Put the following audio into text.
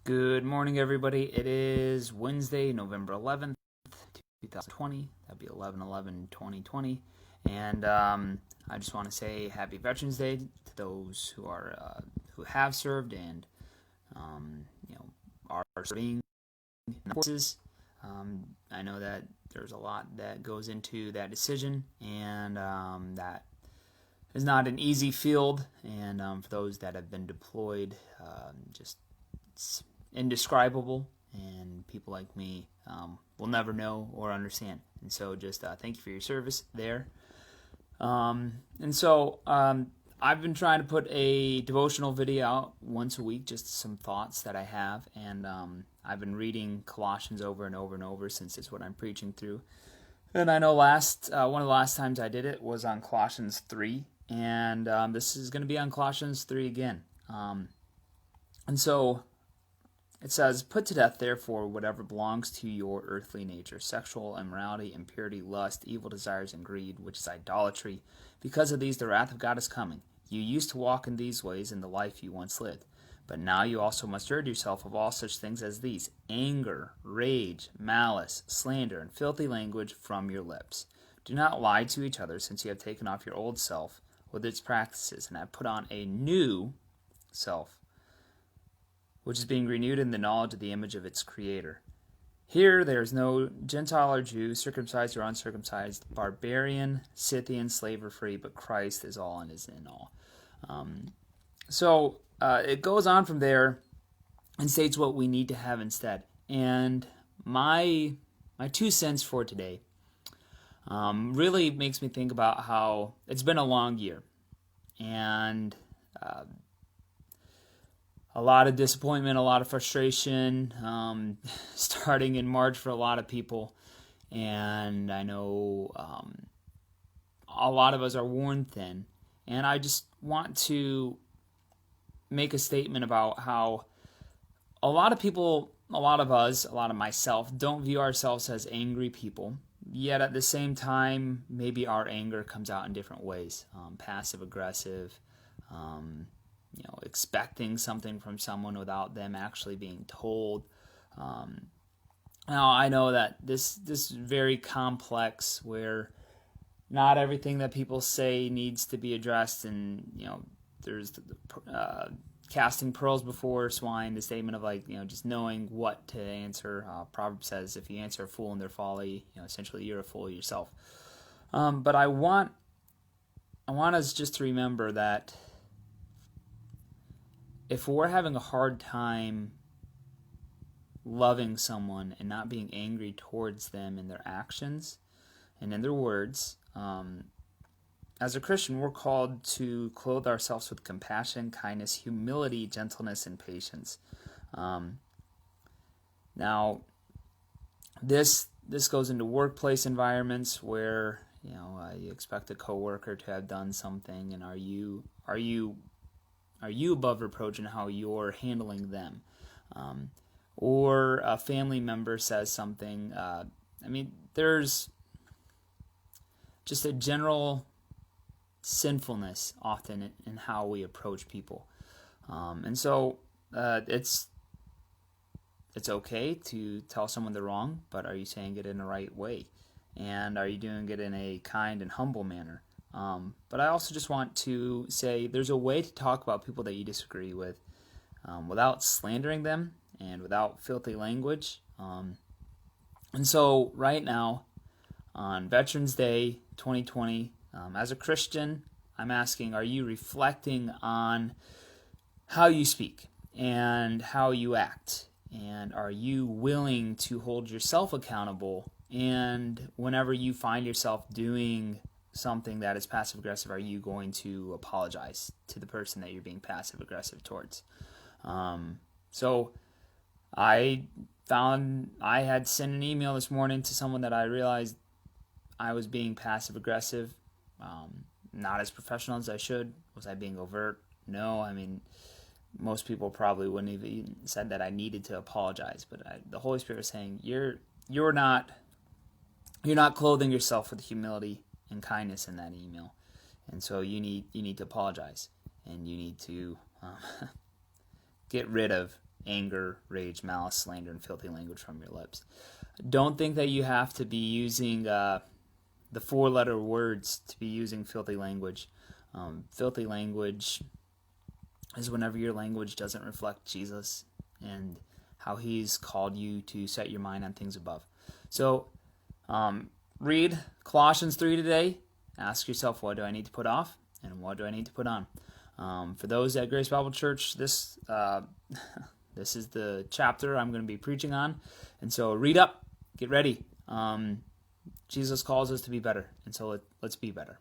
Good morning, everybody. It is Wednesday, November 11th, 2020. That'd be 11/11/2020. And I just want to say Happy Veterans Day to those who have served and um, you know are serving in the forces. I know that there's a lot that goes into that decision, and that is not an easy field. And for those that have been deployed, just it's indescribable, and people like me will never know or understand. And so just thank you for your service there. I've been trying to put a devotional video out once a week, just some thoughts that I have. And I've been reading Colossians over and over and over since it's what I'm preaching through. And I know one of the last times I did it was on Colossians 3. And this is going to be on Colossians 3 again. And so it says, "Put to death, therefore, whatever belongs to your earthly nature, sexual immorality, impurity, lust, evil desires, and greed, which is idolatry. Because of these, the wrath of God is coming. You used to walk in these ways in the life you once lived. But now you also must rid yourself of all such things as these: anger, rage, malice, slander, and filthy language from your lips. Do not lie to each other, since you have taken off your old self with its practices, and have put on a new self, which is being renewed in the knowledge of the image of its creator. Here there is no Gentile or Jew, circumcised or uncircumcised, barbarian, Scythian, slave or free, but Christ is all and is in all." It goes on from there and states what we need to have instead. And my 2 cents for today really makes me think about how it's been a long year. And a lot of disappointment, a lot of frustration, starting in March for a lot of people. And I know a lot of us are worn thin. And I just want to make a statement about how a lot of people, a lot of us, a lot of myself, don't view ourselves as angry people. Yet at the same time, maybe our anger comes out in different ways. Passive aggressive, expecting something from someone without them actually being told. Now I know that this is very complex, where not everything that people say needs to be addressed, and there's casting pearls before swine, the statement of just knowing what to answer. Proverbs says, if you answer a fool in their folly, essentially you're a fool yourself. But I want us just to remember that if we're having a hard time loving someone and not being angry towards them in their actions and in their words, as a Christian, we're called to clothe ourselves with compassion, kindness, humility, gentleness, and patience. Now, this goes into workplace environments where you expect a coworker to have done something, and are you above reproach in how you're handling them? Or a family member says something. There's just a general sinfulness often in how we approach people. It's okay to tell someone they're wrong, but are you saying it in the right way? And are you doing it in a kind and humble manner? But I also just want to say there's a way to talk about people that you disagree with without slandering them and without filthy language. And so right now, on Veterans Day 2020, as a Christian, I'm asking, are you reflecting on how you speak and how you act? And are you willing to hold yourself accountable? And whenever you find yourself doing something that is passive-aggressive, are you going to apologize to the person that you're being passive-aggressive towards? So I found I had sent an email this morning to someone that I realized I was being passive-aggressive, not as professional as I should. Was I being overt? No. Most people probably wouldn't have even said that I needed to apologize, but the Holy Spirit was saying, you're not clothing yourself with humility and kindness in that email, and so you need to apologize, and you need to get rid of anger, rage, malice, slander, and filthy language from your lips. Don't think that you have to be using the 4-letter words to be using filthy language. Filthy language is whenever your language doesn't reflect Jesus and how he's called you to set your mind on things above. So read Colossians 3 today. Ask yourself, what do I need to put off and what do I need to put on? For those at Grace Bible Church, this is the chapter I'm going to be preaching on. And so read up, get ready. Jesus calls us to be better, and so let's be better.